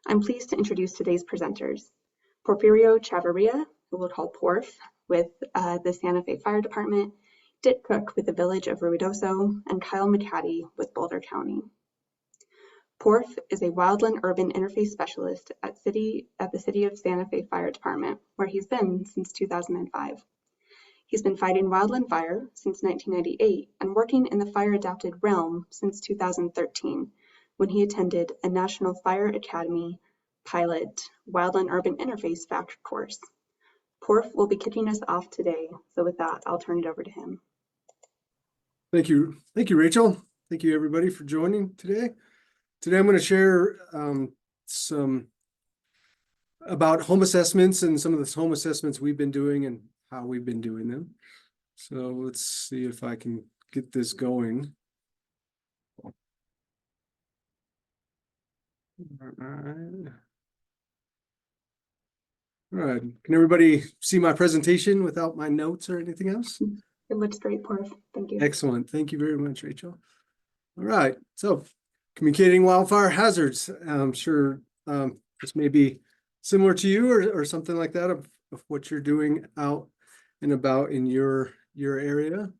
I'm pleased to introduce today's presenters. Porfirio Chavarria, who we'll call Porf, with the Santa Fe Fire Department, Dick Cook with the Village of Ruidoso, and Kyle McCaddy with Boulder County. Porf is a wildland-urban interface specialist at the City of Santa Fe Fire Department, where he's been since 2005. He's been fighting wildland fire since 1998 and working in the fire-adapted realm since 2013, when he attended a National Fire Academy pilot wildland urban interface factor course. Porf will be kicking us off today, so with that, I'll turn it over to him. Thank you, Rachel. Thank you, everybody, for joining today. Today, I'm going to share some about home assessments and some of the home assessments we've been doing and how we've been doing them. So let's see if I can get this going. All right. Can everybody see my presentation without my notes or anything else? It looks great, Porf. Thank you. Excellent. Thank you very much, Rachel. All right. So communicating wildfire hazards. I'm sure this may be similar to you or something like that of what you're doing out and about in your area.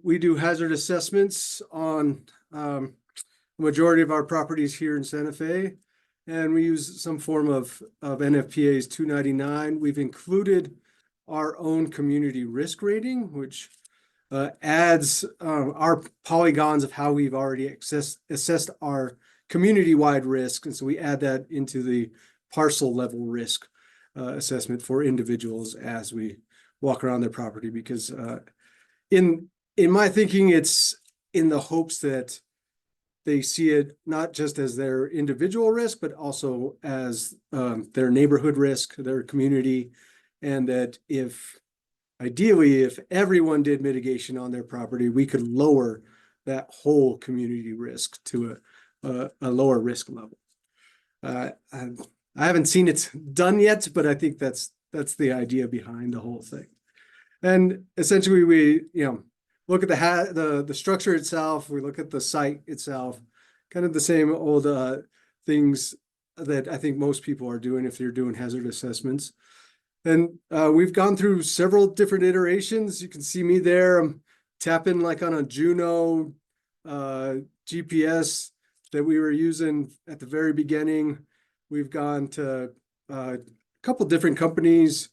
We do hazard assessments on the majority of our properties here in Santa Fe, and we use some form of NFPA's 299. We've included our own community risk rating, which adds our polygons of how we've already assessed our community-wide risk. And so we add that into the parcel level risk assessment for individuals as we walk around their property, because in my thinking, it's in the hopes that they see it not just as their individual risk, but also as their neighborhood risk, their community, and that ideally, if everyone did mitigation on their property, we could lower that whole community risk to a lower risk level. I haven't seen it done yet, but I think that's the idea behind the whole thing. And essentially, we look at the structure itself. We look at the site itself, kind of the same old things that I think most people are doing if they're doing hazard assessments. And we've gone through several different iterations. You can see me there. I'm tapping like on a Juno GPS that we were using at the very beginning. We've gone to a couple different companies,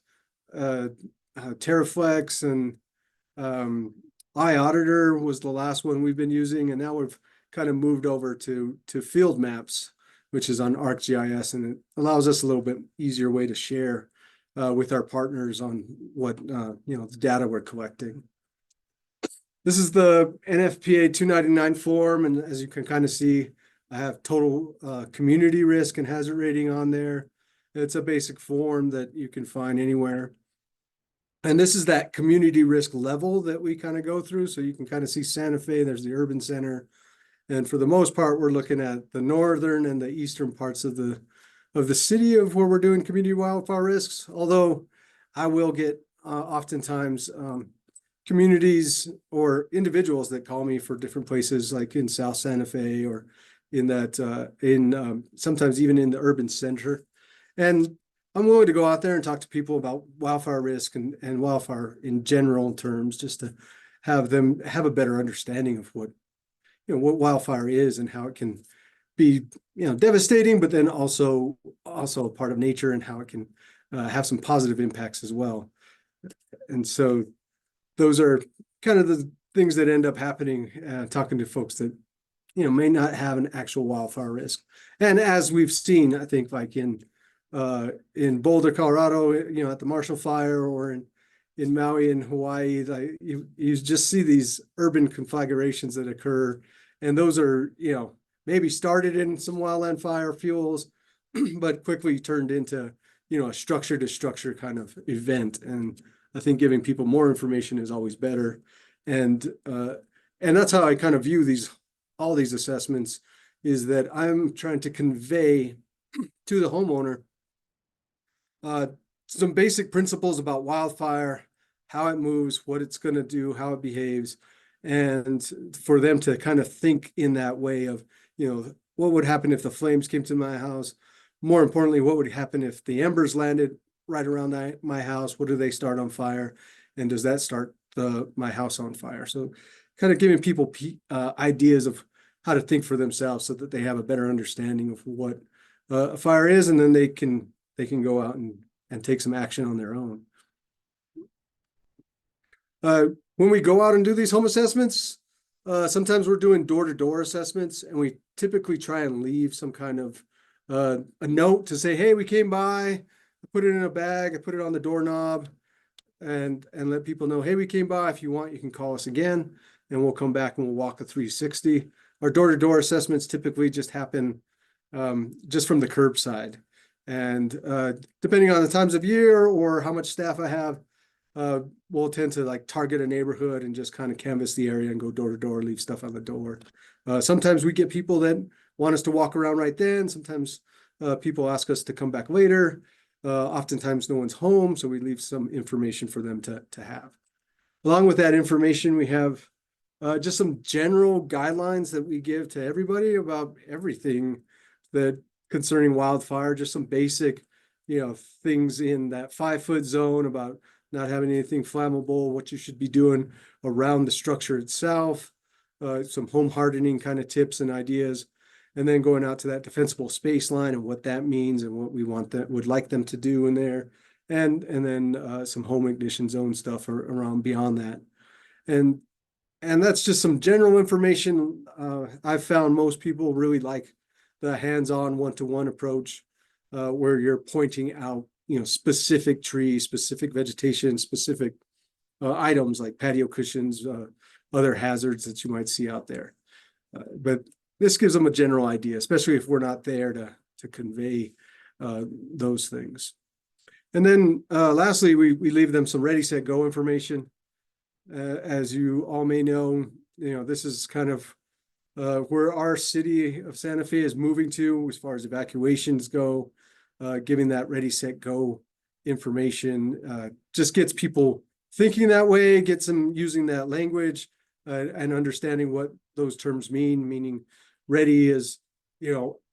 TerraFlex and iAuditor was the last one we've been using, and now we've kind of moved over to Field Maps, which is on ArcGIS, and it allows us a little bit easier way to share with our partners on what the data we're collecting. This is the NFPA 299 form, and as you can kind of see, I have total community risk and hazard rating on there. It's a basic form that you can find anywhere. And this is that community risk level that we kind of go through. So you can kind of see Santa Fe, there's the urban center. And for the most part, we're looking at the northern and the eastern parts of the city of where we're doing community wildfire risks. Although I will get oftentimes communities or individuals that call me for different places, like in South Santa Fe or sometimes even in the urban center. And I'm willing to go out there and talk to people about wildfire risk and wildfire in general terms, just to have them have a better understanding of what wildfire is and how it can be devastating, but then also a part of nature and how it can have some positive impacts as well. And so those are kind of the things that end up happening talking to folks that may not have an actual wildfire risk. And as we've seen, I think like in Boulder, Colorado, at the Marshall Fire, or in Maui in Hawaii, you just see these urban conflagrations that occur, and those are maybe started in some wildland fire fuels, but quickly turned into a structure to structure kind of event. And I think giving people more information is always better, and that's how I kind of view all these assessments, is that I'm trying to convey to the homeowner some basic principles about wildfire, how it moves, what it's going to do, how it behaves, and for them to kind of think in that way of, what would happen if the flames came to my house? More importantly, what would happen if the embers landed right around my house? What do they start on fire? And does that start my house on fire? So kind of giving people ideas of how to think for themselves so that they have a better understanding of what a fire is, and then they can go out and take some action on their own. When we go out and do these home assessments, sometimes we're doing door-to-door assessments, and we typically try and leave some kind of a note to say, hey, we came by, I put it in a bag, I put it on the doorknob, and let people know, hey, we came by. If you want, you can call us again, and we'll come back and we'll walk a 360. Our door-to-door assessments typically just happen just from the curbside. And depending on the times of year or how much staff I have, we'll tend to like target a neighborhood and just kind of canvass the area and go door to door, leave stuff on the door. Sometimes we get people that want us to walk around right then. Sometimes people ask us to come back later. Oftentimes no one's home, so we leave some information for them to have. Along with that information, we have just some general guidelines that we give to everybody about everything that concerning wildfire, just some basic, things in that 5-foot zone about not having anything flammable, what you should be doing around the structure itself, some home hardening kind of tips and ideas, and then going out to that defensible space line and what that means and what we would like them to do in there, and then some home ignition zone stuff around beyond that. And that's just some general information. I've found most people really like the hands-on one-to-one approach, where you're pointing out, specific trees, specific vegetation, specific items like patio cushions, other hazards that you might see out there. But this gives them a general idea, especially if we're not there to convey those things. And then lastly, we leave them some ready, set, go information. As you all may know, this is kind of where our city of Santa Fe is moving to as far as evacuations go. Giving that ready, set, go information just gets people thinking that way, gets them using that language and understanding what those terms mean, meaning ready is,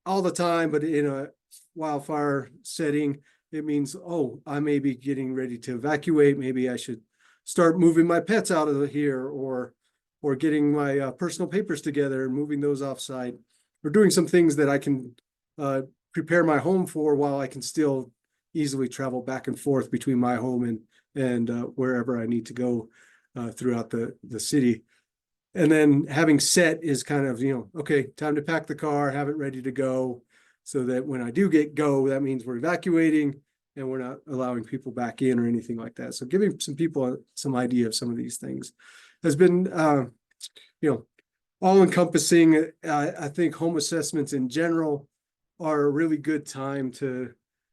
all the time, but in a wildfire setting, it means, oh, I may be getting ready to evacuate. Maybe I should start moving my pets out of here, or getting my personal papers together and moving those offsite, or doing some things that I can prepare my home for while I can still easily travel back and forth between my home and wherever I need to go throughout the city. And then having set is kind of, okay, time to pack the car, have it ready to go, so that when I do get go, that means we're evacuating and we're not allowing people back in or anything like that. So giving some people some idea of some of these things has been, all encompassing. I think home assessments in general are a really good time to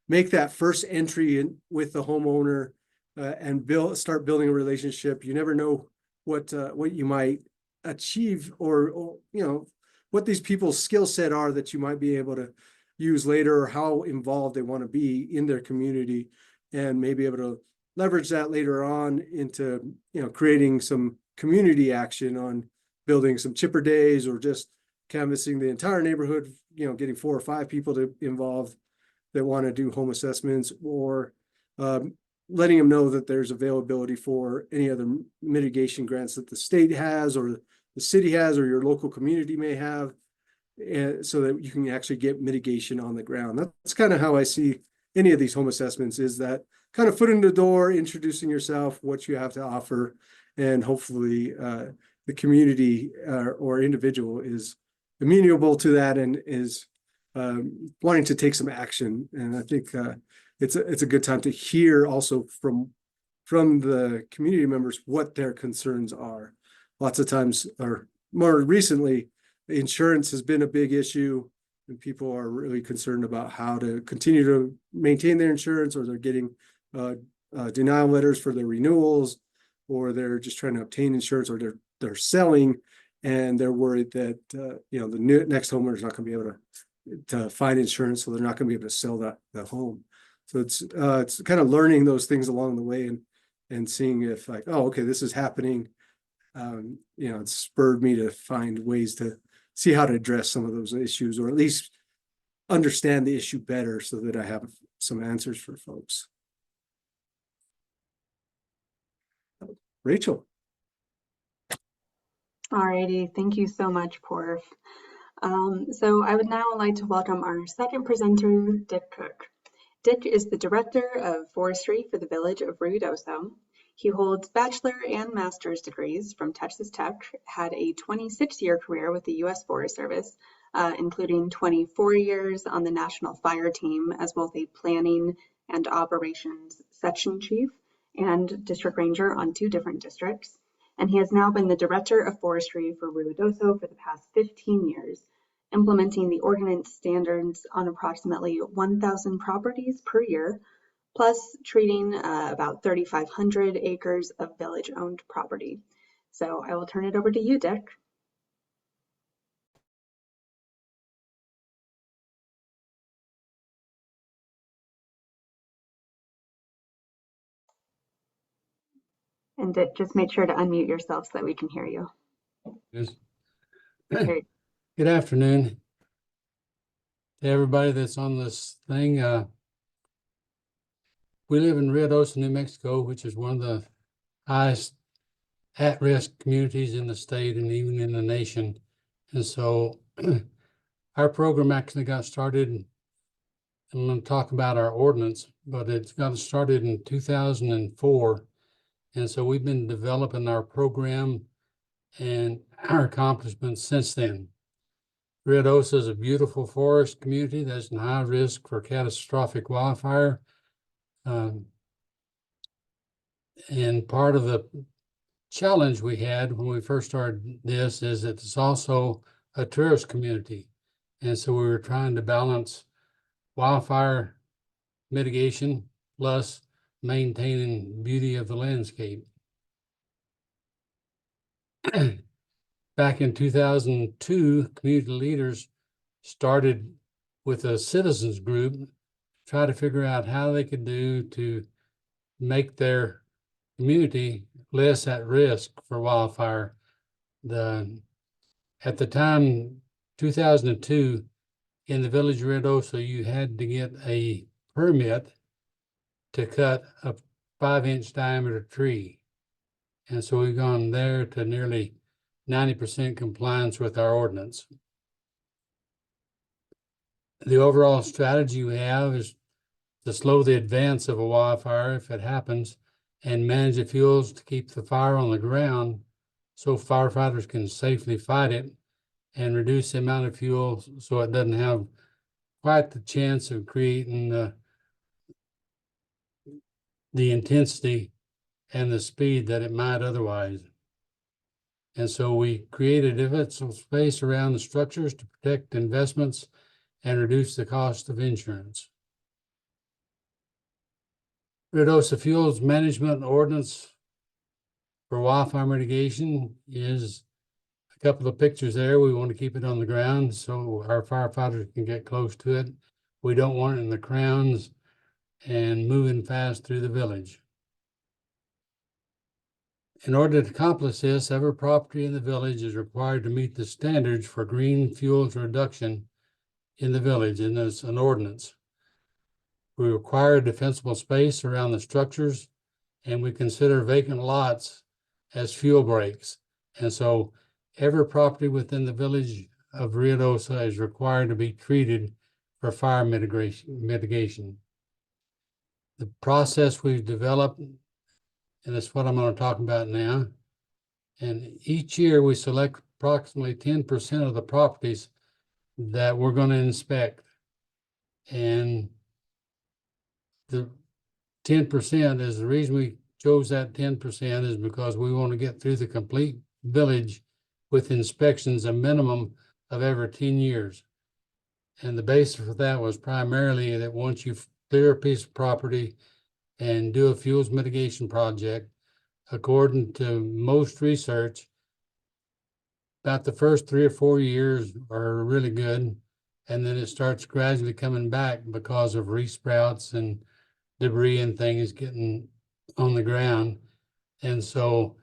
make that first entry in with the homeowner and start building a relationship. You never know what you might achieve or what these people's skill set are that you might be able to use later, or how involved they want to be in their community, and maybe able to leverage that later on into creating some community action on building some chipper days, or just canvassing the entire neighborhood, getting 4 or 5 people involved that want to do home assessments, or letting them know that there's availability for any other mitigation grants that the state has, or the city has, or your local community may have, so that you can actually get mitigation on the ground. That's kind of how I see any of these home assessments, is that kind of foot in the door, introducing yourself, what you have to offer, and hopefully the community or individual is amenable to that and is wanting to take some action. And I think it's a good time to hear also from the community members what their concerns are. Lots of times, or more recently, insurance has been a big issue, and people are really concerned about how to continue to maintain their insurance, or they're getting denial letters for their renewals, or they're just trying to obtain insurance, or they're selling, and they're worried that the next homeowner is not going to be able to find insurance, so they're not going to be able to sell the home. So it's kind of learning those things along the way, and seeing if, like, oh, okay, this is happening. It's spurred me to find ways to see how to address some of those issues, or at least understand the issue better so that I have some answers for folks. Rachel. Alrighty, thank you so much, Porf. So I would now like to welcome our second presenter, Dick Cook. Dick is the Director of Forestry for the Village of Ruidoso. He holds bachelor and master's degrees from Texas Tech, had a 26-year career with the U.S. Forest Service, including 24 years on the National Fire Team as both a planning and operations section chief and district ranger on 2 different districts. And he has now been the Director of Forestry for Ruidoso for the past 15 years, implementing the ordinance standards on approximately 1,000 properties per year, plus treating about 3,500 acres of village-owned property. So I will turn it over to you, Dick. And Dick, just make sure to unmute yourself so that we can hear you. Yes. Okay. Good afternoon to everybody that's on this thing. We live in Ruidoso, New Mexico, which is one of the highest at-risk communities in the state and even in the nation. And so our program actually got started, I'm going to talk about our ordinance, but it got started in 2004. And so we've been developing our program and our accomplishments since then. Ruidoso is a beautiful forest community that's in high risk for catastrophic wildfire. And part of the challenge we had when we first started this is that it's also a tourist community. And so we were trying to balance wildfire mitigation plus maintaining beauty of the landscape. Back in 2002, community leaders started with a citizens group, try to figure out how they could do to make their community less at risk for wildfire. At the time, 2002, in the village of Ruidoso, you had to get a permit to cut a 5-inch diameter tree. And so we've gone there to nearly 90% compliance with our ordinance. The overall strategy we have is to slow the advance of a wildfire if it happens and manage the fuels to keep the fire on the ground so firefighters can safely fight it and reduce the amount of fuel so it doesn't have quite the chance of creating the intensity and the speed that it might otherwise. And so we created defensive space around the structures to protect investments and reduce the cost of insurance. Ruidoso Fuels Management Ordinance for wildfire mitigation is a couple of pictures there. We want to keep it on the ground so our firefighters can get close to it. We don't want it in the crowns and moving fast through the village. In order to accomplish this, every property in the village is required to meet the standards for green fuels reduction in the village, and there's an ordinance. We require defensible space around the structures, and we consider vacant lots as fuel breaks. And so every property within the village of Ruidoso is required to be treated for fire mitigation. The process we've developed, and that's what I'm going to talk about now. And each year we select approximately 10% of the properties that we're going to inspect. And the 10% is the reason we chose that 10% is because we want to get through the complete village with inspections a minimum of every 10 years. And the basis for that was primarily that once you clear a piece of property and do a fuels mitigation project, according to most research, about the first 3 or 4 years are really good. And then it starts gradually coming back because of resprouts and debris and things getting on the ground. And so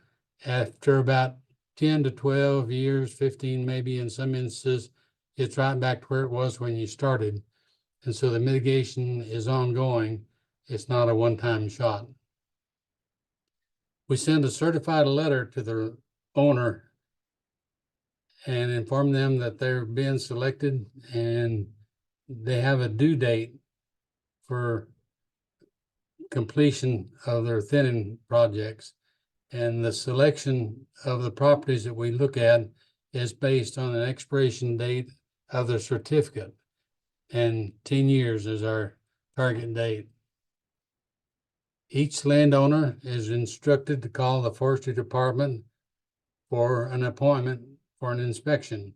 after about 10 to 12 years, 15 maybe in some instances, it's right back to where it was when you started. And so the mitigation is ongoing. It's not a one-time shot. We send a certified letter to the owner and inform them that they're being selected and they have a due date for completion of their thinning projects. And the selection of the properties that we look at is based on an expiration date of the certificate. And 10 years is our target date. Each landowner is instructed to call the forestry department for an appointment for an inspection.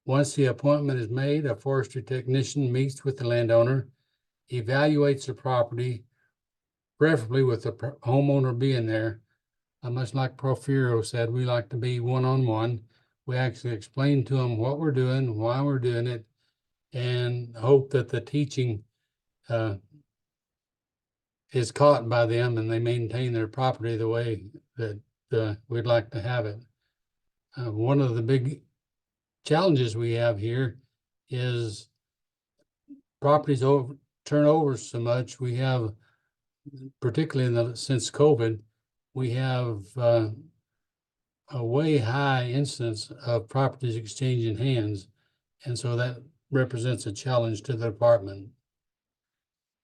Once the appointment is made, a forestry technician meets with the landowner, evaluates the property, preferably with the homeowner being there. Much like Porfirio said, we like to be one-on-one. We actually explain to them what we're doing, why we're doing it, and hope that the teaching is caught by them and they maintain their property the way that we'd like to have it. One of the big challenges we have here is properties turn over so much. We have, particularly since COVID, we have a way high incidence of properties exchanging hands. And so that represents a challenge to the department.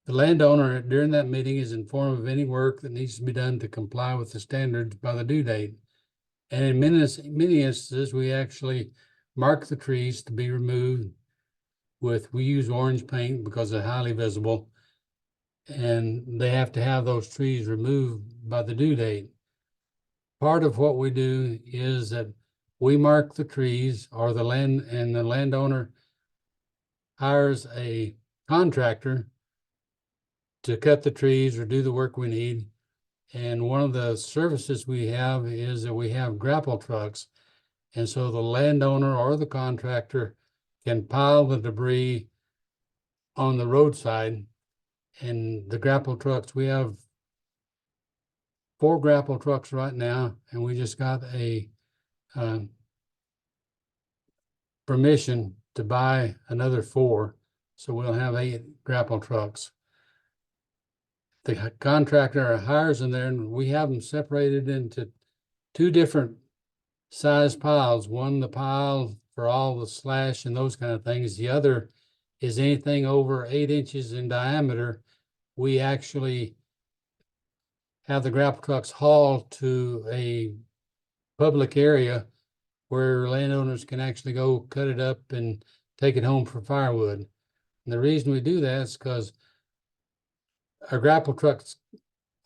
The landowner during that meeting is informed of any work that needs to be done to comply with the standards by the due date. And in many instances, we actually mark the trees to be removed we use orange paint because they're highly visible. And they have to have those trees removed by the due date. Part of what we do is that we mark the trees, or the landowner hires a contractor to cut the trees or do the work we need. And one of the services we have is that we have grapple trucks. And so the landowner or the contractor can pile the debris on the roadside. And the grapple trucks, we have 4 grapple trucks right now, and we just got a permission to buy another 4. So we'll have 8 grapple trucks. The contractor hires them there, and we have them separated into 2 different size piles. One, the pile for all the slash and those kind of things. The other is anything over 8 inches in diameter. We actually have the grapple trucks hauled to a public area where landowners can actually go cut it up and take it home for firewood. And the reason we do that is because our grapple trucks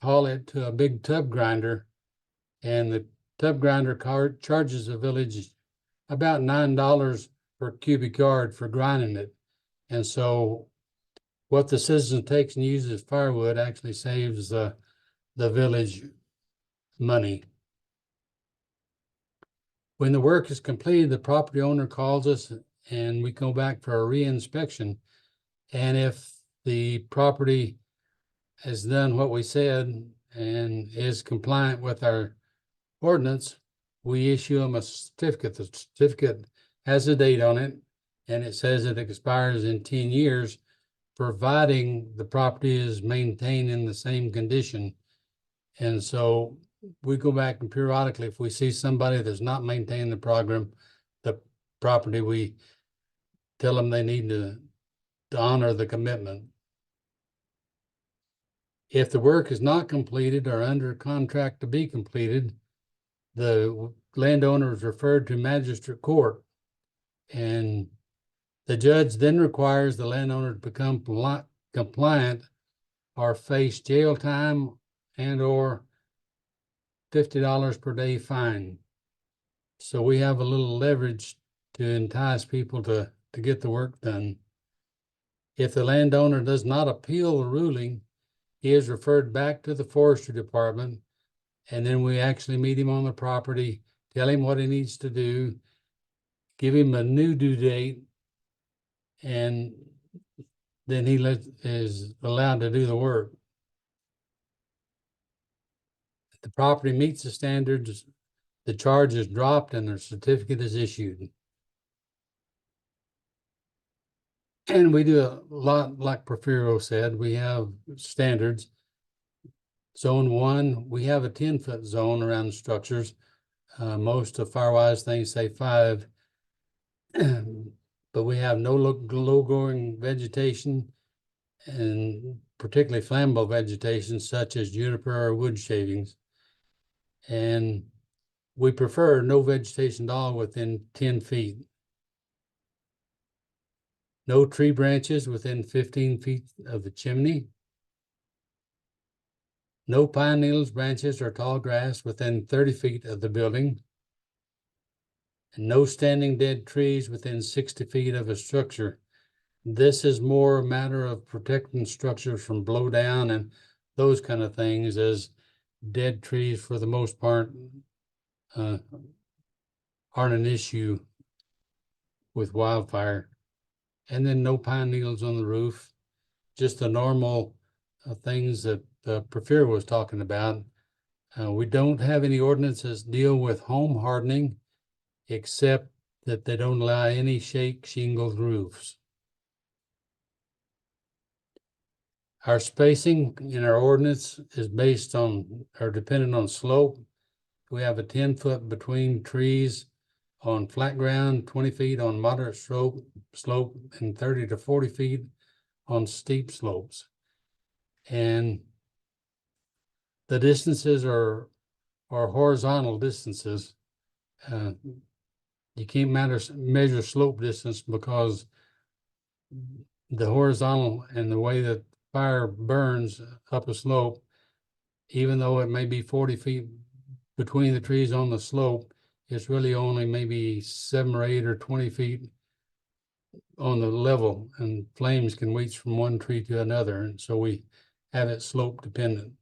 haul it to a big tub grinder, and the tub grinder charges the village about $9 per cubic yard for grinding it. And so what the citizen takes and uses as firewood actually saves the village money. When the work is completed, the property owner calls us and we go back for a re-inspection. And if the property has done what we said and is compliant with our ordinance, we issue them a certificate. The certificate has a date on it, and it says it expires in 10 years, providing the property is maintained in the same condition. And so we go back and periodically, if we see somebody that's not maintaining the property, we tell them they need to honor the commitment. If the work is not completed or under contract to be completed, the landowner is referred to magistrate court, and the judge then requires the landowner to become compliant or face jail time and or $50 per day fine. So we have a little leverage to entice people to get the work done. If the landowner does not appeal the ruling, he is referred back to the forestry department, and then we actually meet him on the property, tell him what he needs to do, give him a new due date, and then he is allowed to do the work. the property meets the standards, the charge is dropped and a certificate is issued. And we do a lot, like Porfirio said, we have standards. Zone 1, we have a 10-foot zone around structures. Most of Firewise things say 5, but we have no low-growing vegetation, and particularly flammable vegetation such as juniper or wood shavings. And we prefer no vegetation at all within 10 feet. No tree branches within 15 feet of the chimney. No pine needles, branches, or tall grass within 30 feet of the building. And no standing dead trees within 60 feet of a structure. This is more a matter of protecting structures from blow down and those kind of things, as dead trees for the most part aren't an issue with wildfire. And then no pine needles on the roof, just the normal things that Porfirio was talking about. We don't have any ordinances deal with home hardening, except that they don't allow any shake shingled roofs. Our spacing in our ordinance is based on, or dependent on slope. We have a 10-foot between trees on flat ground, 20 feet on moderate slope, and 30 to 40 feet on steep slopes. And the distances are horizontal distances. You can't measure slope distance because the horizontal and the way that fire burns up a slope, even though it may be 40 feet between the trees on the slope, it's really only maybe 7 or 8 or 20 feet on the level, and flames can reach from one tree to another. And so we have it slope dependent.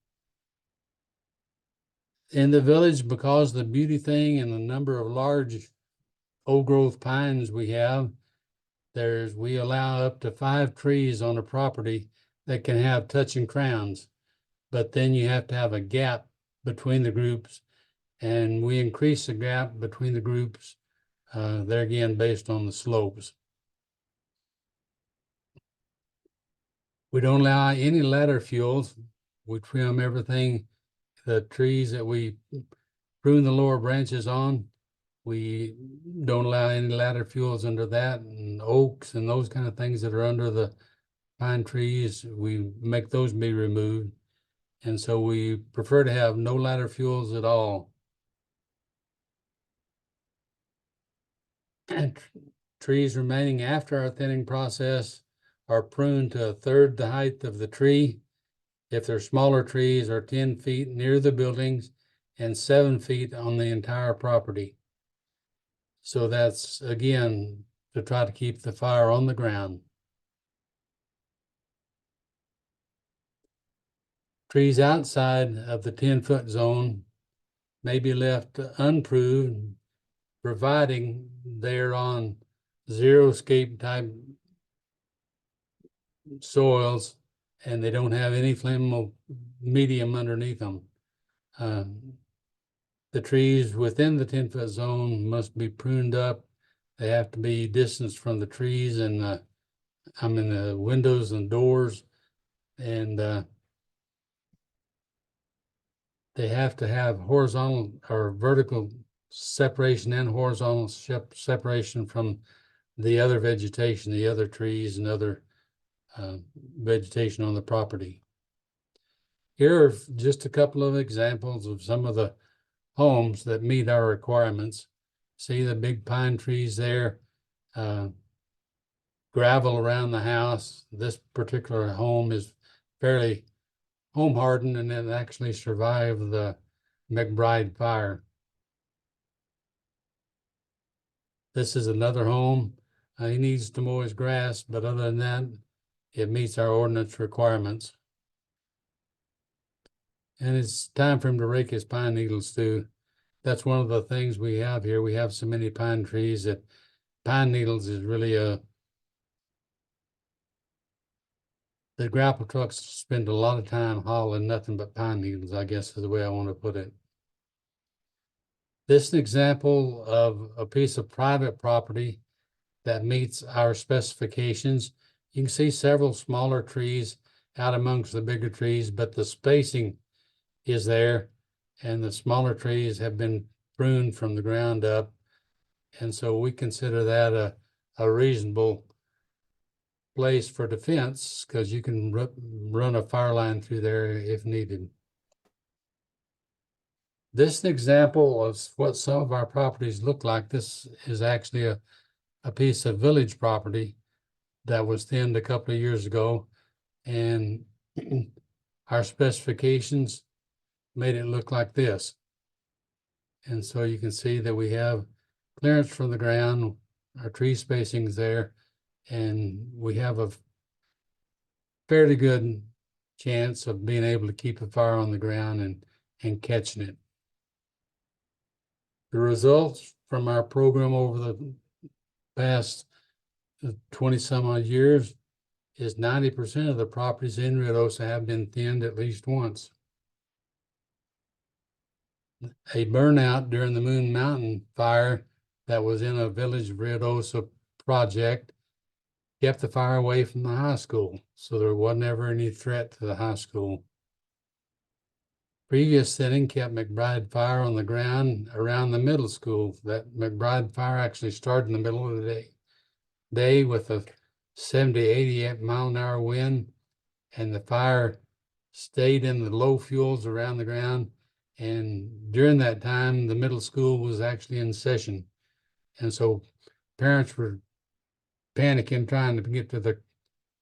In the village, because the beauty thing and the number of large old growth pines we have, we allow up to 5 trees on a property that can have touching crowns, but then you have to have a gap between the groups, and we increase the gap between the groups there again based on the slopes. We don't allow any ladder fuels. We trim everything, the trees that we prune the lower branches on. We don't allow any ladder fuels under that, and oaks and those kind of things that are under the pine trees, we make those be removed. And so we prefer to have no ladder fuels at all. And trees remaining after our thinning process are pruned to 1/3 the height of the tree. If they're smaller trees, are 10 feet near the buildings and 7 feet on the entire property. So that's, again, to try to keep the fire on the ground. Trees outside of the 10-foot zone may be left unpruned, providing they're on xeriscape type soils and they don't have any flammable medium underneath them. The trees within the 10-foot zone must be pruned up. They have to be distanced from the trees and the windows and doors, and they have to have horizontal or vertical separation and horizontal separation from the other vegetation, the other trees and other vegetation on the property. Here are just a couple of examples of some of the homes that meet our requirements. See the big pine trees there, gravel around the house. This particular home is fairly home hardened and it actually survived the McBride fire. This is another home. He needs to mow his grass, but other than that, it meets our ordinance requirements. And it's time for him to rake his pine needles too. That's one of the things we have here. We have so many pine trees that pine needles is really the the grapple trucks spend a lot of time hauling nothing but pine needles, I guess is the way I want to put it. This is an example of a piece of private property that meets our specifications. You can see several smaller trees out amongst the bigger trees, but the spacing is there, and the smaller trees have been pruned from the ground up. And so we consider that a reasonable place for defense, because you can run a fire line through there if needed. This is an example of what some of our properties look like. This is actually a piece of village property that was thinned a couple of years ago, and our specifications made it look like this. And so you can see that we have clearance from the ground, our tree spacing is there, and we have a fairly good chance of being able to keep a fire on the ground and catching it. The results from our program over the past 20 some odd years is 90% of the properties in Ruidoso have been thinned at least once. A burnout during the Moon Mountain fire that was in a Village of Ruidoso project kept the fire away from the high school, so there wasn't ever any threat to the high school. Previous thinning kept McBride fire on the ground around the middle school. That McBride fire actually started in the middle of the day with a 70, 80 mile an hour wind, and the fire stayed in the low fuels around the ground. And during that time, the middle school was actually in session. And so parents were panicking, trying to get to the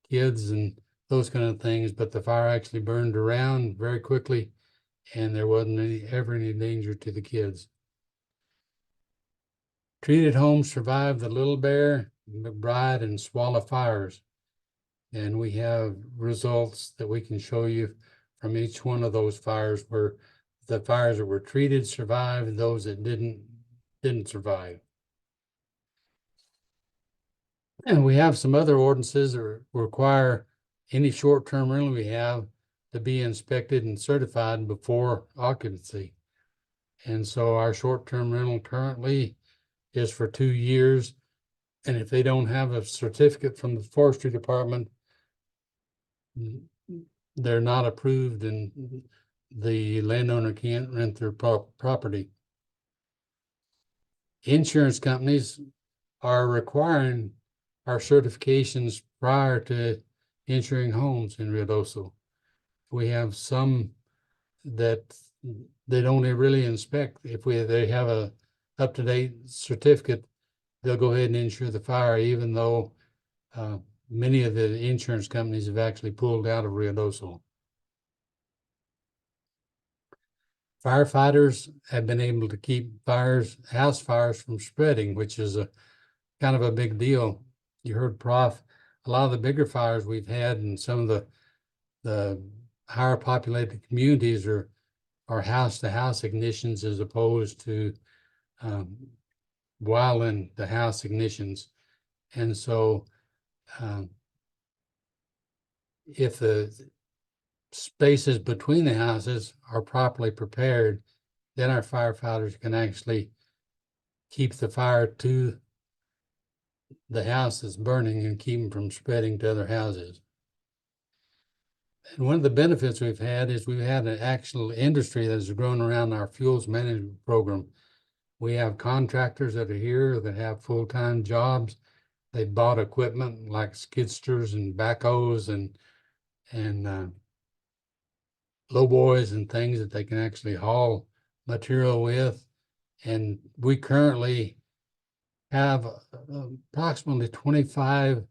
kids and those kind of things, but the fire actually burned around very quickly, and there wasn't ever any danger to the kids. Treated homes survived the Little Bear, McBride, and Swallow fires. And we have results that we can show you from each one of those fires, where the fires that were treated survived, and those that didn't survive. And we have some other ordinances that require any short-term rental we have to be inspected and certified before occupancy. And so our short-term rental currently is for 2 years. And if they don't have a certificate from the forestry department, they're not approved, and the landowner can't rent their property. Insurance companies are requiring our certifications prior to insuring homes in Ruidoso. We have some that they don't really inspect. If they have a up-to-date certificate, they'll go ahead and insure the fire, even though many of the insurance companies have actually pulled out of Ruidoso. Firefighters have been able to keep house fires from spreading, which is a kind of a big deal. You heard Prof, a lot of the bigger fires we've had in some of the higher populated communities are house-to-house ignitions, as opposed to wildland to house ignitions. And so if the spaces between the houses are properly prepared, then our firefighters can actually keep the fire to the house that's burning and keep them from spreading to other houses. And one of the benefits we've had is we've had an actual industry that has grown around our fuels management program. We have contractors that are here that have full-time jobs. They bought equipment like skidsters and backhoes and lowboys and things that they can actually haul material with. And we currently have approximately 25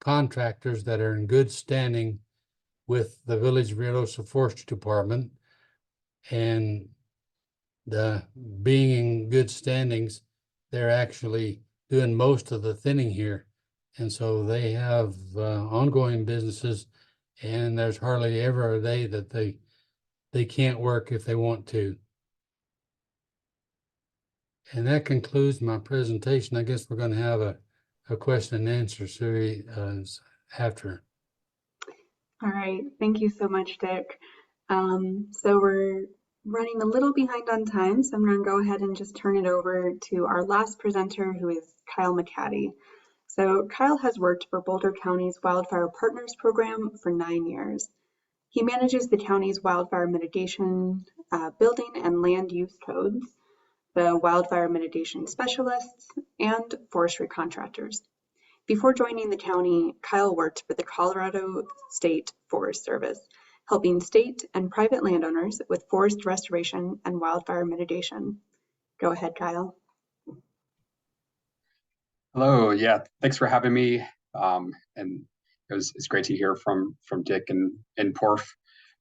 contractors that are in good standing with the Village of Ruidoso Forestry Department. And being in good standings, they're actually doing most of the thinning here. And so they have ongoing businesses, and there's hardly ever a day that they can't work if they want to. And that concludes my presentation. I guess we're going to have a question and answer series after. All right, thank you so much, Dick. So we're running a little behind on time, so I'm going to go ahead and just turn it over to our last presenter, who is Kyle McCaddy. So Kyle has worked for Boulder County's Wildfire Partners program for 9 years. He manages the county's wildfire mitigation, building and land use codes, the wildfire mitigation specialists, and forestry contractors. Before joining the county, Kyle worked for the Colorado State Forest Service, helping state and private landowners with forest restoration and wildfire mitigation. Go ahead, Kyle. Hello, yeah, thanks for having me. And it's great to hear from Dick and Porf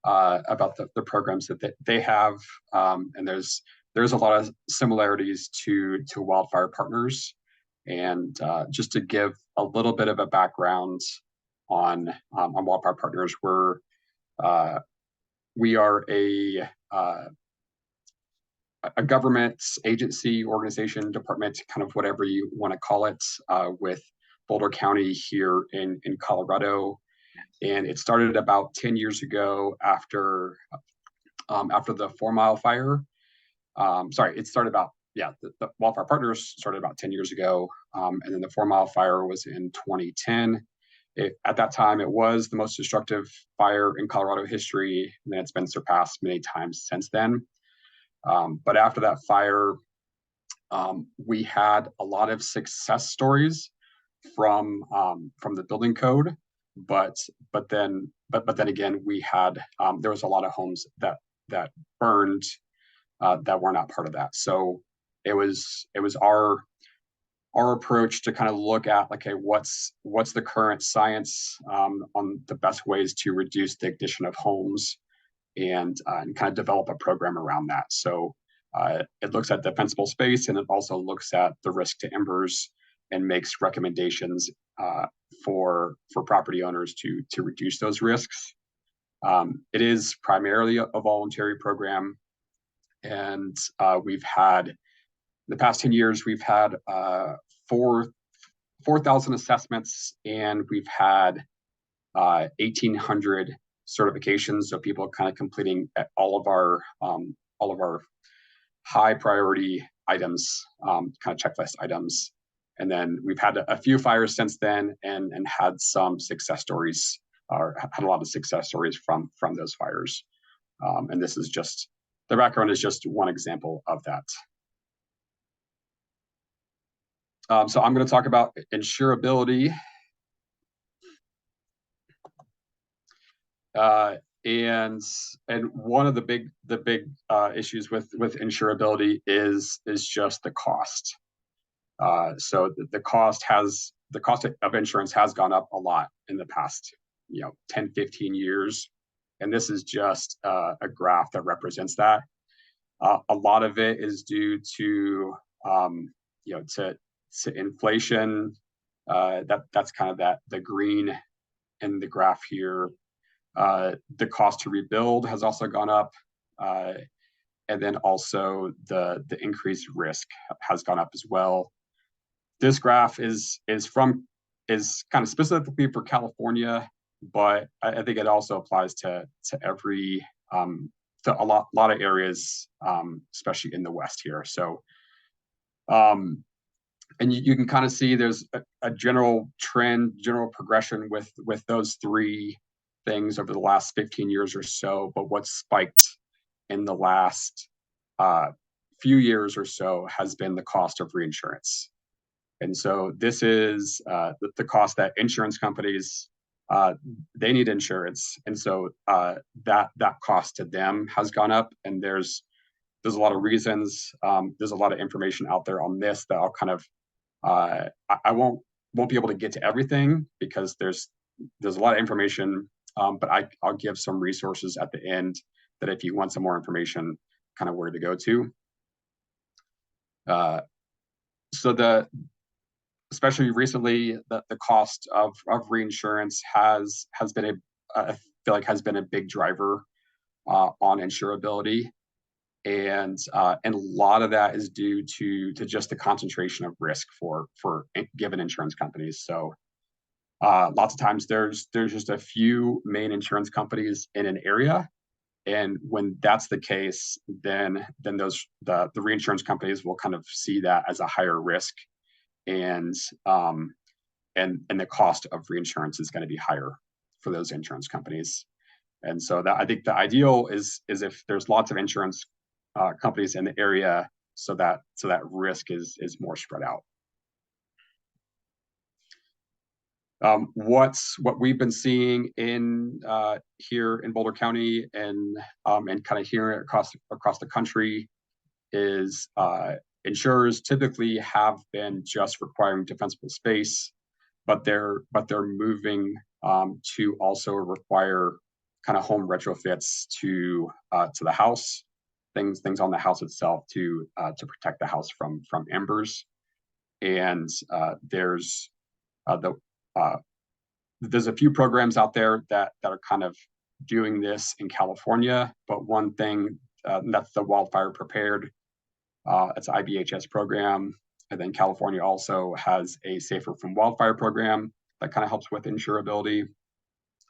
about the programs that they have. And there's a lot of similarities to Wildfire Partners. And just to give a little bit of a background on Wildfire Partners, we are a government agency, organization, department, kind of whatever you want to call it, with Boulder County here in Colorado. And it started about 10 years ago after the 4 Mile fire. It started about, the Wildfire Partners started about 10 years ago. And then the 4 Mile fire was in 2010. At that time, it was the most destructive fire in Colorado history, and it's been surpassed many times since then. But after that fire, we had a lot of success stories from the building code, but then again, we had there was a lot of homes that burned that were not part of that. So it was our approach to kind of look at, like, okay, what's the current science on the best ways to reduce the ignition of homes, and kind of develop a program around that. So it looks at defensible space, and it also looks at the risk to embers and makes recommendations for property owners to reduce those risks. It is primarily a voluntary program, and we've had, the past 10 years, we've had 4,000 assessments, and we've had 1,800 certifications. So people kind of completing all of our high priority items, kind of checklist items. And then we've had a few fires since then, and had some success stories, or had a lot of success stories from those fires. And this is just, the background is just one example of that. So I'm going to talk about insurability. And one of the big issues with insurability is just the cost. So the cost of insurance has gone up a lot in the past 10-15 years, and this is just a graph that represents that. A lot of it is due to inflation. That's kind of the green in the graph here. The cost to rebuild has also gone up, and then also the increased risk has gone up as well. This graph is kind of specifically for California, but I think it also applies to every to a lot of areas, especially in the West here. So, and you can kind of see there's a general trend, general progression with those three things over the last 15 years or so. But what's spiked in the last few years or so has been the cost of reinsurance. And so this is the cost that insurance companies, they need insurance. And so that cost to them has gone up. And there's a lot of reasons. There's a lot of information out there on this that I'll kind of, I won't be able to get to everything, because there's a lot of information, but I'll give some resources at the end that if you want some more information, kind of where to go to. So especially recently, the cost of reinsurance has been I feel like has been a big driver on insurability. And a lot of that is due to just the concentration of risk for given insurance companies. So Lots of times there's just a few main insurance companies in an area. And when that's the case, then the reinsurance companies will kind of see that as a higher risk, and the cost of reinsurance is going to be higher for those insurance companies. And so that, I think the ideal is if there's lots of insurance companies in the area, so that risk is more spread out. What we've been seeing in here in Boulder County and kind of here across the country is insurers typically have been just requiring defensible space, but they're moving to also require kind of home retrofits to the house, things on the house itself to protect the house from embers. And there's a few programs out there that are kind of doing this in California, but one thing that's the Wildfire Prepared. It's an IBHS program. And then California also has a Safer from Wildfire program that kind of helps with insurability.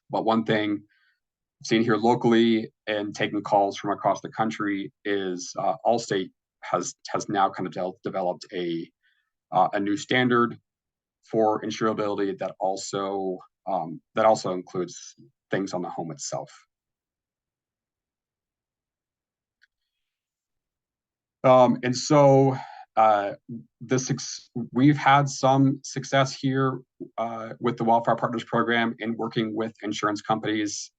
But one thing seen here locally and taking calls from across the country is Allstate has now kind of developed a new standard for insurability that also includes things on the home itself. And so we've had some success here with the Wildfire Partners program in working with insurance companies,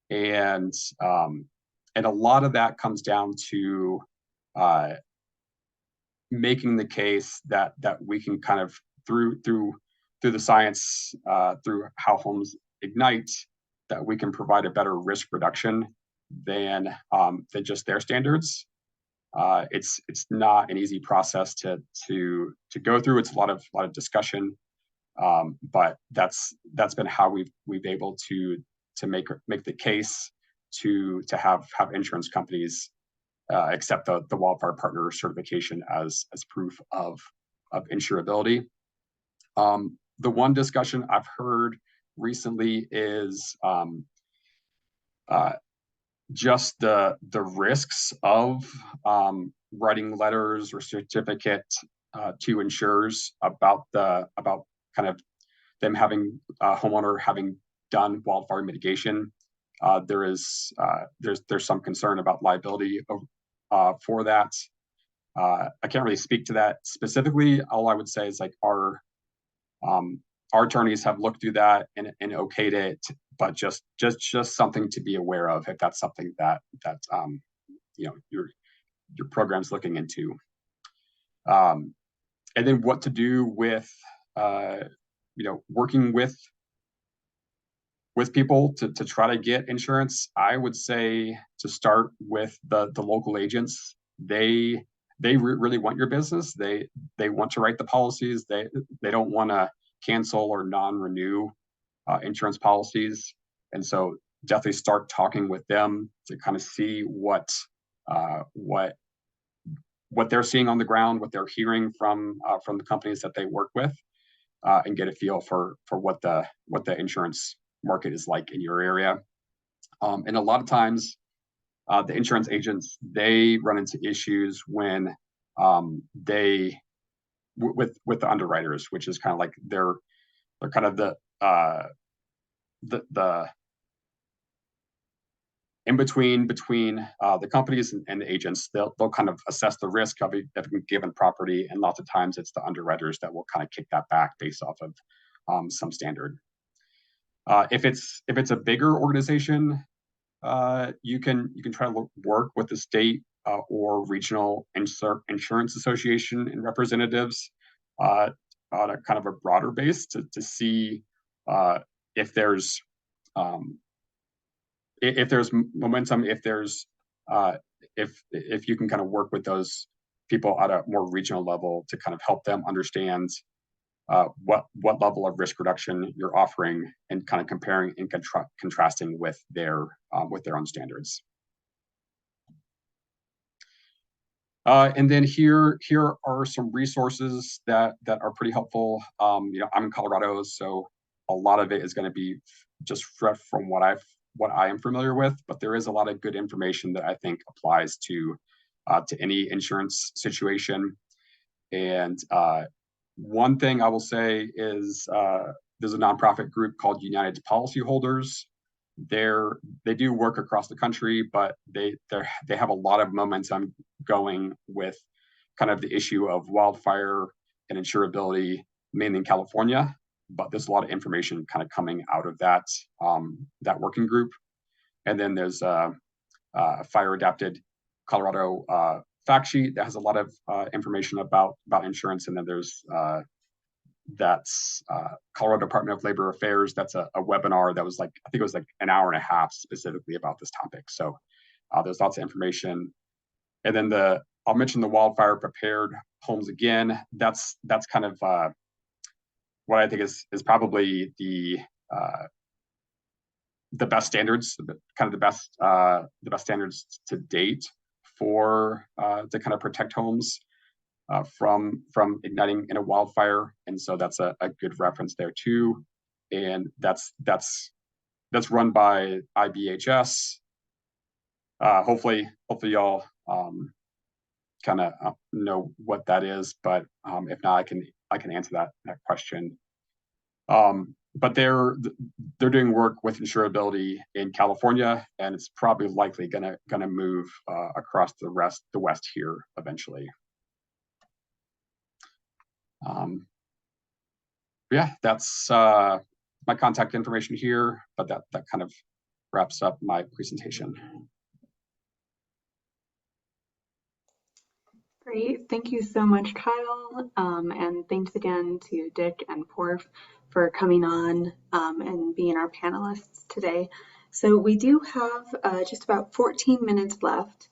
and a lot of that comes down to making the case that we can kind of through the science, through how homes ignite, that we can provide a better risk reduction than just their standards. It's not an easy process to go through. It's a lot of discussion, but that's been how we've been able to make the case to have insurance companies accept the Wildfire Partner certification as proof of insurability. The one discussion I've heard recently is just the risks of writing letters or certificate to insurers about kind of them having a homeowner having done wildfire mitigation. There's some concern about liability for that. I can't really speak to that specifically. All I would say is like our attorneys have looked through that and okayed it, but just something to be aware of if that's something that your program's looking into. And then what to do with working with people to try to get insurance. I would say to start with the local agents. They really want your business. They want to write the policies. They don't want to cancel or non-renew insurance policies. And so definitely start talking with them to kind of see what they're seeing on the ground, what they're hearing from the companies that they work with, and get a feel for what the insurance market is like in your area. And a lot of times the insurance agents, they run into issues when with the underwriters, which is kind of like they're kind of the in between the companies and the agents. They'll kind of assess the risk of a given property, and lots of times it's the underwriters that will kind of kick that back based off of some standard. If it's a bigger organization, you can try to work with the state or regional insurance association and representatives on a kind of a broader base to see if there's momentum, if you can kind of work with those people at a more regional level to kind of help them understand what level of risk reduction you're offering, and kind of comparing and contrasting with their own standards. And then here are some resources that are pretty helpful. I'm in Colorado, so a lot of it is going to be just from what I am familiar with, but there is a lot of good information that I think applies to any insurance situation. And one thing I will say is there's a nonprofit group called United Policyholders. They do work across the country, but they have a lot of momentum going with kind of the issue of wildfire and insurability, mainly in California. But there's a lot of information kind of coming out of that working group. And then there's a fire adapted Colorado fact sheet that has a lot of information about insurance. And then there's that's Colorado Department of Labor Affairs. That's a webinar that was I think it was like an hour and a half specifically about this topic. So there's lots of information. And then I'll mention the wildfire prepared homes again. That's kind of what I think is probably the best standards, kind of the best standards to date for to kind of protect homes from igniting in a wildfire. And so that's a good reference there too. And that's run by IBHS. Hopefully y'all kind of know what that is, but if not, I can answer that question. But they're doing work with insurability in California, and it's probably likely gonna move across the West here eventually. Yeah, that's my contact information here, but that kind of wraps up my presentation. Great, thank you so much, Kyle, and thanks again to Dick and Porf for coming on and being our panelists today. So we do have just about 14 minutes left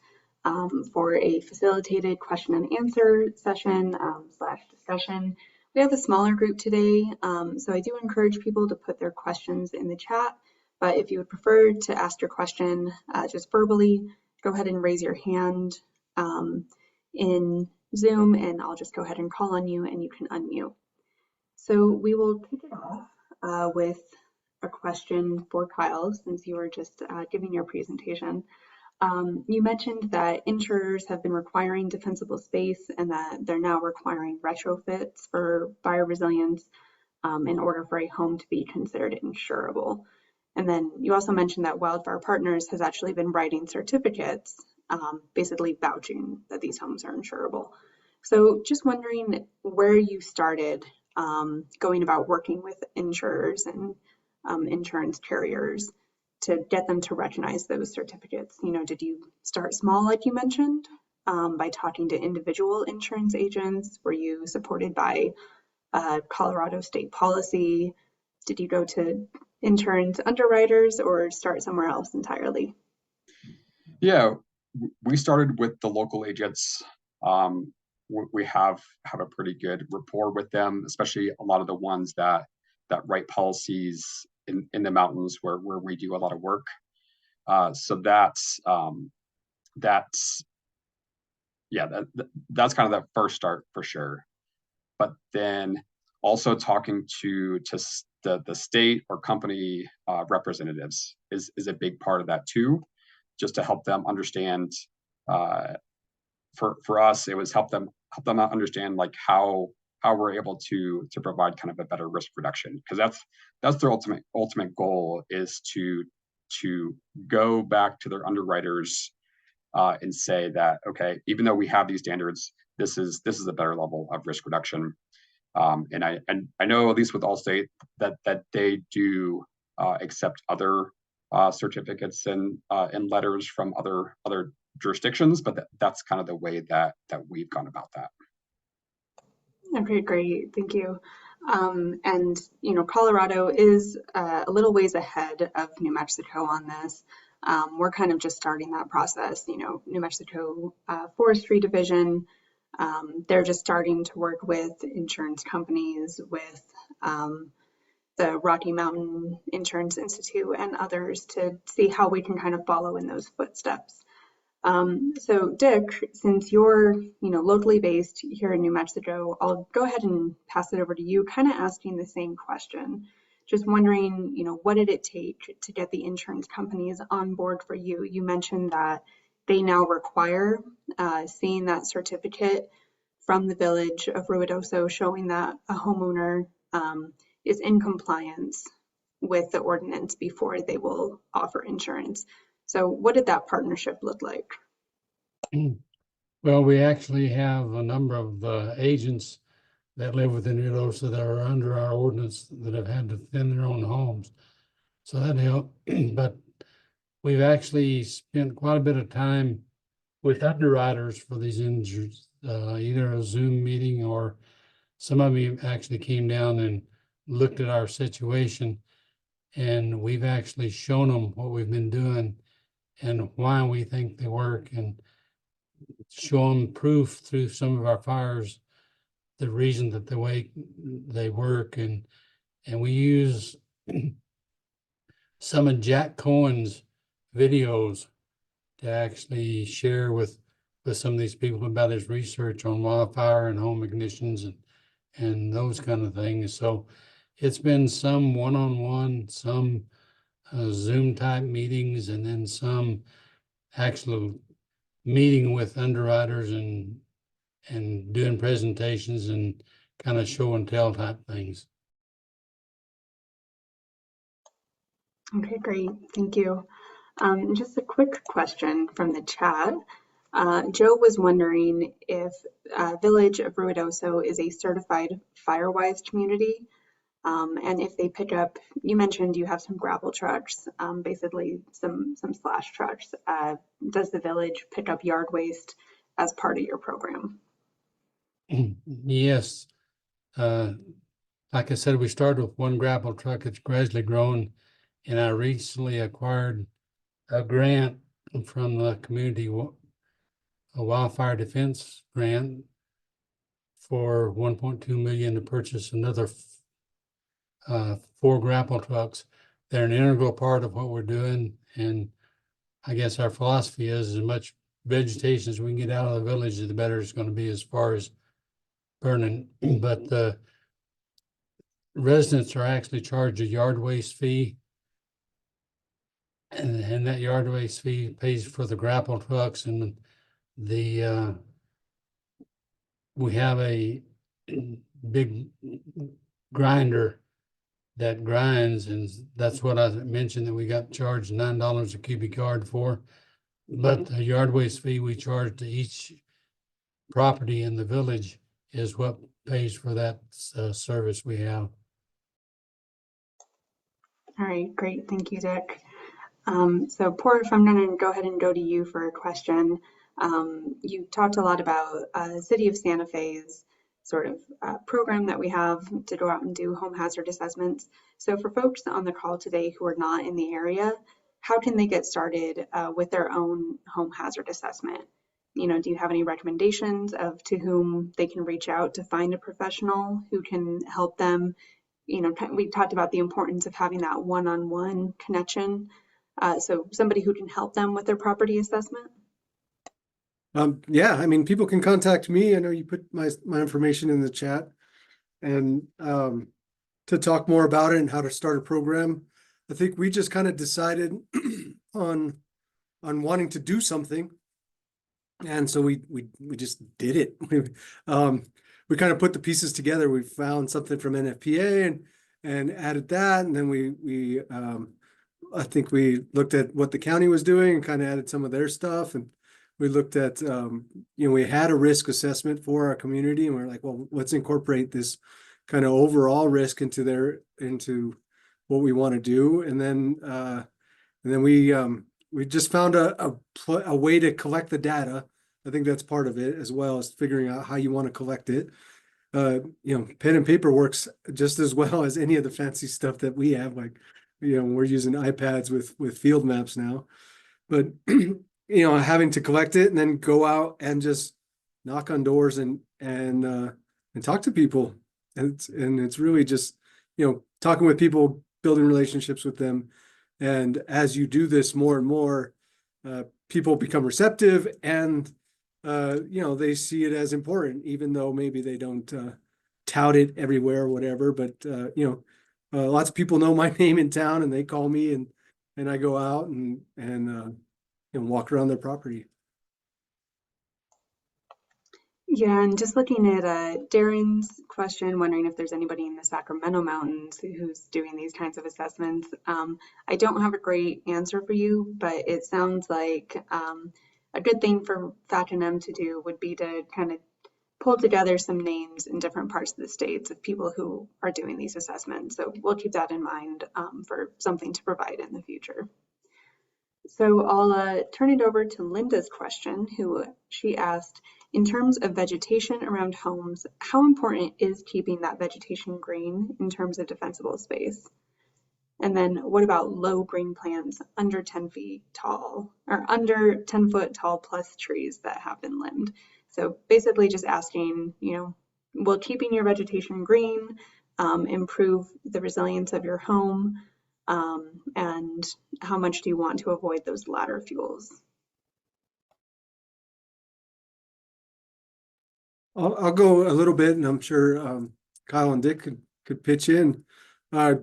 for a facilitated question and answer session / discussion. We have a smaller group today, so I do encourage people to put their questions in the chat, but if you would prefer to ask your question just verbally, go ahead and raise your hand in Zoom, and I'll just go ahead and call on you and you can unmute. So we will kick it off with a question for Kyle, since you were just giving your presentation. You mentioned that insurers have been requiring defensible space and that they're now requiring retrofits for fire resilience in order for a home to be considered insurable. And then you also mentioned that Wildfire Partners has actually been writing certificates, basically vouching that these homes are insurable. So just wondering where you started going about working with insurers and insurance carriers to get them to recognize those certificates. You know, did you start small, like you mentioned, by talking to individual insurance agents? Were you supported by Colorado state policy? Did you go to insurance underwriters or start somewhere else entirely? Yeah, we started with the local agents. We have a pretty good rapport with them, especially a lot of the ones that write policies in the mountains where we do a lot of work. So that's kind of the first start for sure. But then also talking to the state or company representatives is a big part of that too, just to help them understand. For us, it was help them understand like how we're able to provide kind of a better risk reduction, because that's their ultimate goal, is to go back to their underwriters and say that, okay, even though we have these standards, this is a better level of risk reduction. And I know, at least with Allstate, that they do accept other certificates and letters from other jurisdictions, but that's kind of the way that we've gone about that. Okay, great, thank you. And you know, Colorado is a little ways ahead of New Mexico on this. We're kind of just starting that process. You know, New Mexico Forestry Division, they're just starting to work with insurance companies, with the Rocky Mountain Insurance Institute and others, to see how we can kind of follow in those footsteps. So Dick, since you're locally based here in New Mexico, I'll go ahead and pass it over to you, kind of asking the same question. Just wondering, what did it take to get the insurance companies on board for you? You mentioned that they now require seeing that certificate from the village of Ruidoso showing that a homeowner is in compliance with the ordinance before they will offer insurance. So what did that partnership look like? Well, we actually have a number of agents that live within Ruidoso that are under our ordinance that have had to defend their own homes. So that helped. But we've actually spent quite a bit of time with underwriters for these injuries, either a Zoom meeting or some of them actually came down and looked at our situation. And we've actually shown them what we've been doing and why we think they work, and show them proof through some of our fires, the reason that the way they work. And we use some of Jack Cohen's videos to actually share with some of these people about his research on wildfire and home ignitions and those kind of things. So it's been some one-on-one, some Zoom type meetings, and then some actual meeting with underwriters and doing presentations and kind of show and tell type things. Okay, great. Thank you. Just a quick question from the chat. Joe was wondering if Village of Ruidoso is a certified Firewise community, and if they pick up, you mentioned you have some gravel trucks, basically some slash trucks. Does the village pick up yard waste as part of your program? Yes. Like I said, we started with one gravel truck. It's gradually grown, and I recently acquired a grant from the community, a wildfire defense grant for 1.2 million to purchase another 4 grapple trucks. They're an integral part of what we're doing, and I guess our philosophy is as much vegetation as we can get out of the village, the better it's going to be as far as burning. But the residents are actually charged a yard waste fee, and that yard waste fee pays for the grapple trucks, and the we have a big grinder that grinds, and that's what I mentioned, that we got charged $9 a cubic yard for. But the yard waste fee we charge to each property in the village is what pays for that service we have. All right, great. Thank you, Dick. So Porf, I'm going to go ahead and go to you for a question. You talked a lot about City of Santa Fe's sort of program that we have to go out and do home hazard assessments. So for folks on the call today who are not in the area, how can they get started with their own home hazard assessment? Do you have any recommendations of to whom they can reach out to find a professional who can help them? We talked about the importance of having that one-on-one connection. So somebody who can help them with their property assessment? Yeah, I mean, people can contact me. I know you put my information in the chat, and to talk more about it and how to start a program. I think we just kind of decided on wanting to do something, and so we just did it. We kind of put the pieces together. We found something from NFPA and added that, and then we I think we looked at what the county was doing and kind of added some of their stuff, and we looked at, we had a risk assessment for our community, and we're like, well, let's incorporate this kind of overall risk into what we want to do. And then we just found a way to collect the data. I think that's part of it, as well as figuring out how you want to collect it. Pen and paper works just as well as any of the fancy stuff that we have. Like, we're using iPads with field maps now, but having to collect it and then go out and just knock on doors and talk to people. And it's really just, talking with people, building relationships with them. And as you do this more and more, people become receptive, and, they see it as important, even though maybe they don't tout it everywhere or whatever. But, lots of people know my name in town and they call me and I go out and walk around their property. Yeah, and just looking at Darren's question, wondering if there's anybody in the Sacramento Mountains who's doing these kinds of assessments. I don't have a great answer for you, but it sounds like a good thing for FACNM to do would be to kind of pull together some names in different parts of the states of people who are doing these assessments. So we'll keep that in mind for something to provide in the future. So I'll turn it over to Linda's question, she asked, in terms of vegetation around homes, how important is keeping that vegetation green in terms of defensible space? And then what about low green plants under 10 feet tall or under 10 foot tall plus trees that have been limbed? So basically just asking, will keeping your vegetation green improve the resilience of your home? And how much do you want to avoid those ladder fuels? I'll go a little bit, and I'm sure Kyle and Dick could pitch in. I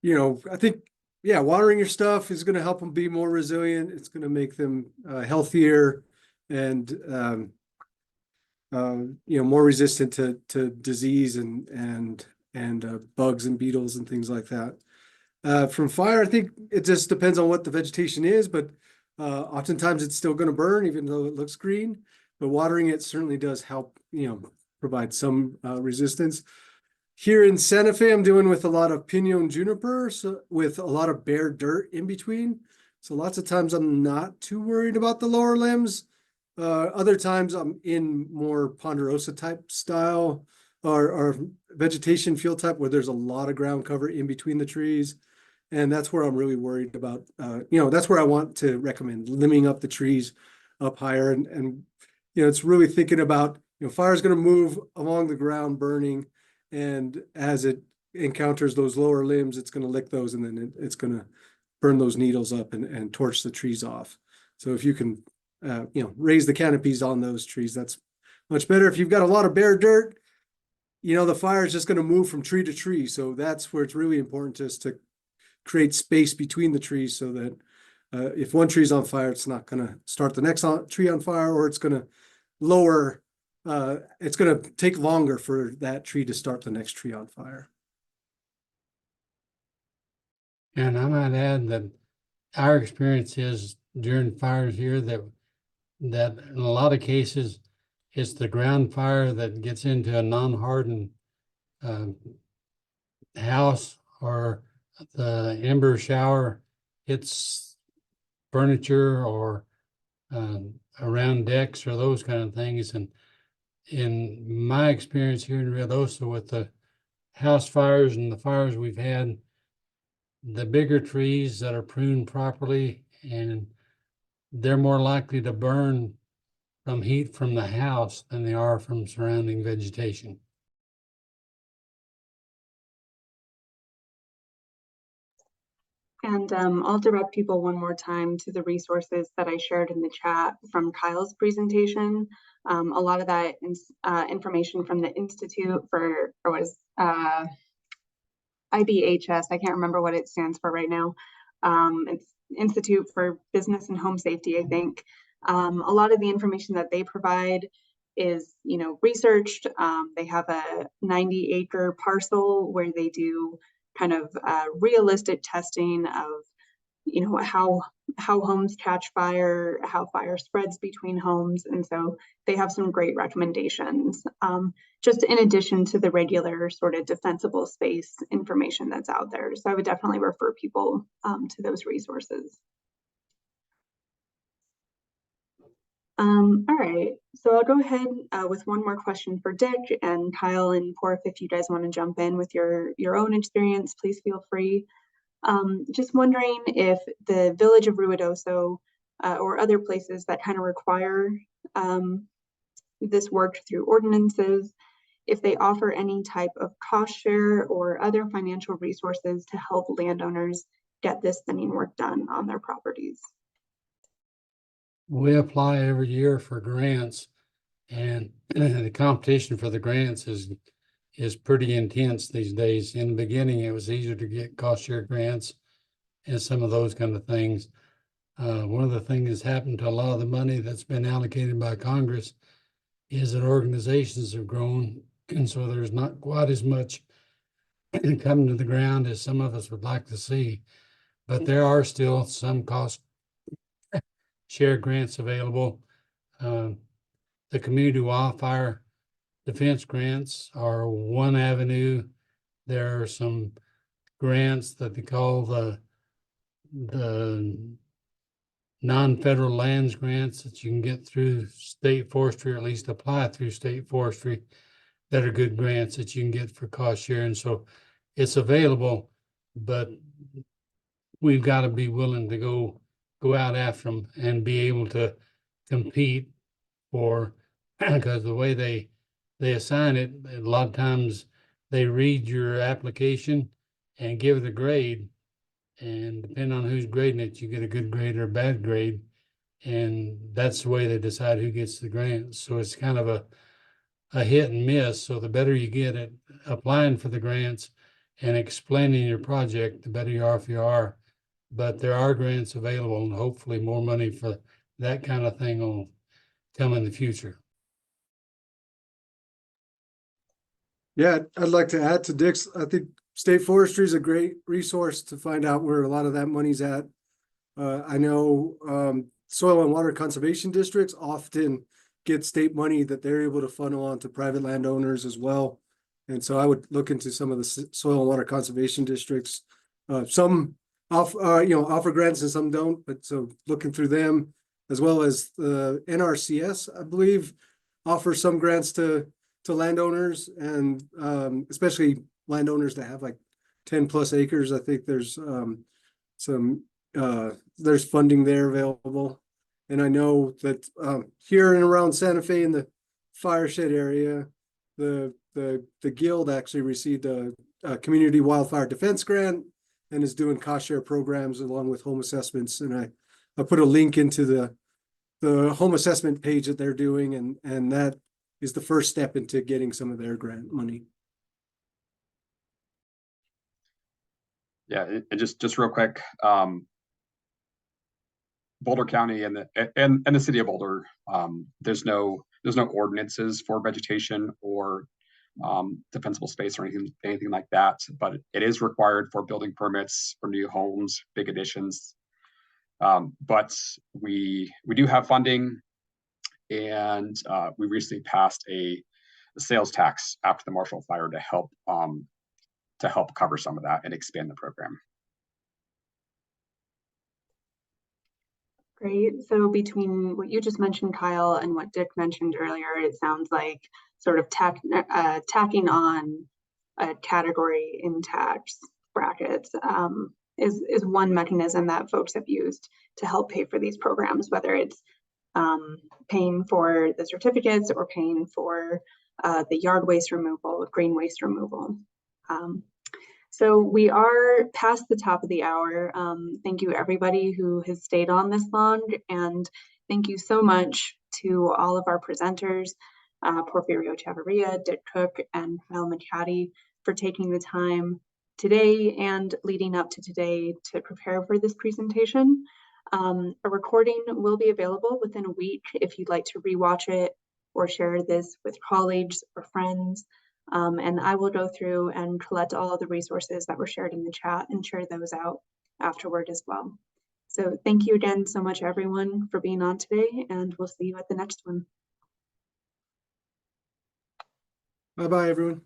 think, yeah, watering your stuff is going to help them be more resilient. It's going to make them healthier and more resistant to disease and bugs and beetles and things like that. From fire, I think it just depends on what the vegetation is, but oftentimes it's still going to burn even though it looks green. But watering it certainly does help, provide some resistance. Here in Santa Fe, I'm doing with a lot of pinon juniper, so with a lot of bare dirt in between. So lots of times I'm not too worried about the lower limbs. Other times I'm in more ponderosa type style or vegetation field type where there's a lot of ground cover in between the trees. And that's where I'm really worried about, that's where I want to recommend limbing up the trees up higher. And it's really thinking about, fire is going to move along the ground burning. And as it encounters those lower limbs, it's going to lick those and then it's going to burn those needles up and torch the trees off. So if you can, raise the canopies on those trees, that's much better. If you've got a lot of bare dirt, the fire is just going to move from tree to tree. So that's where it's really important just to create space between the trees so that if one tree is on fire, it's not going to start the next tree on fire, or it's going to lower, it's going to take longer for that tree to start the next tree on fire. And I might add that our experience is during fires here that in a lot of cases, it's the ground fire that gets into a non-hardened house, or the ember shower hits furniture or around decks or those kind of things. And in my experience here in Ruidoso with the house fires and the fires we've had, the bigger trees that are pruned properly, and they're more likely to burn from heat from the house than they are from surrounding vegetation. And I'll direct people one more time to the resources that I shared in the chat from Kyle's presentation. A lot of that information from the Institute for, or was IBHS, I can't remember what it stands for right now. It's Institute for Business and Home Safety, I think. A lot of the information that they provide is, researched. They have a 90-acre parcel where they do kind of realistic testing of, how homes catch fire, how fire spreads between homes. And so they have some great recommendations, just in addition to the regular sort of defensible space information that's out there. So I would definitely refer people to those resources. All right, so I'll go ahead with one more question for Dick, and Kyle and Porf, if you guys want to jump in with your own experience, please feel free. Just wondering if the village of Ruidoso or other places that kind of require this work through ordinances, if they offer any type of cost share or other financial resources to help landowners get this thinning work done on their properties. We apply every year for grants, and the competition for the grants is is pretty intense these days. In the beginning, it was easier to get cost share grants and some of those kind of things. One of the things that's happened to a lot of the money that's been allocated by Congress is that organizations have grown, and so there's not quite as much coming to the ground as some of us would like to see. But there are still some cost share grants available. The community wildfire defense grants are one avenue. There are some grants that they call the non-federal lands grants that you can get through state forestry, or at least apply through state forestry, that are good grants that you can get for cost sharing. So it's available, but we've got to be willing to go out after them and be able to compete for, because the way they assign it, a lot of times they read your application and give it a grade, and depending on who's grading it, you get a good grade or a bad grade, and that's the way they decide who gets the grant. So it's kind of a hit and miss. So the better you get at applying for the grants and explaining your project, the better you are if you are. But there are grants available, and hopefully more money for that kind of thing will come in the future. Yeah, I'd like to add to Dick's. I think state forestry is a great resource to find out where a lot of that money's at. I know soil and water conservation districts often get state money that they're able to funnel onto private landowners as well. And so I would look into some of the soil and water conservation districts. Some offer grants and some don't, but so looking through them, as well as the NRCS, I believe, offers some grants to landowners, and especially landowners that have like 10+ acres. I think there's there's funding there available. And I know that here and around Santa Fe in the Fireshed area, the guild actually received a community wildfire defense grant and is doing cost share programs along with home assessments. And I put a link into the home assessment page that they're doing, and that is the first step into getting some of their grant money. Yeah, and just real quick, Boulder County and the city of Boulder, there's no ordinances for vegetation or defensible space or anything like that, but it is required for building permits for new homes, big additions. But we do have funding, and we recently passed a sales tax after the Marshall Fire to help cover some of that and expand the program. Great. So between what you just mentioned, Kyle, and what Dick mentioned earlier, it sounds like sort of tacking on a category in tax brackets is one mechanism that folks have used to help pay for these programs, whether it's paying for the certificates or paying for the yard waste removal, green waste removal. So we are past the top of the hour. Thank you everybody who has stayed on this long, and thank you so much to all of our presenters, Porfirio Chavarria, Dick Cook, and Kyle McCaddy, for taking the time today and leading up to today to prepare for this presentation. A recording will be available within a week if you'd like to rewatch it or share this with colleagues or friends. And I will go through and collect all of the resources that were shared in the chat and share those out afterward as well. So thank you again so much, everyone, for being on today, and we'll see you at the next one. Bye-bye, everyone.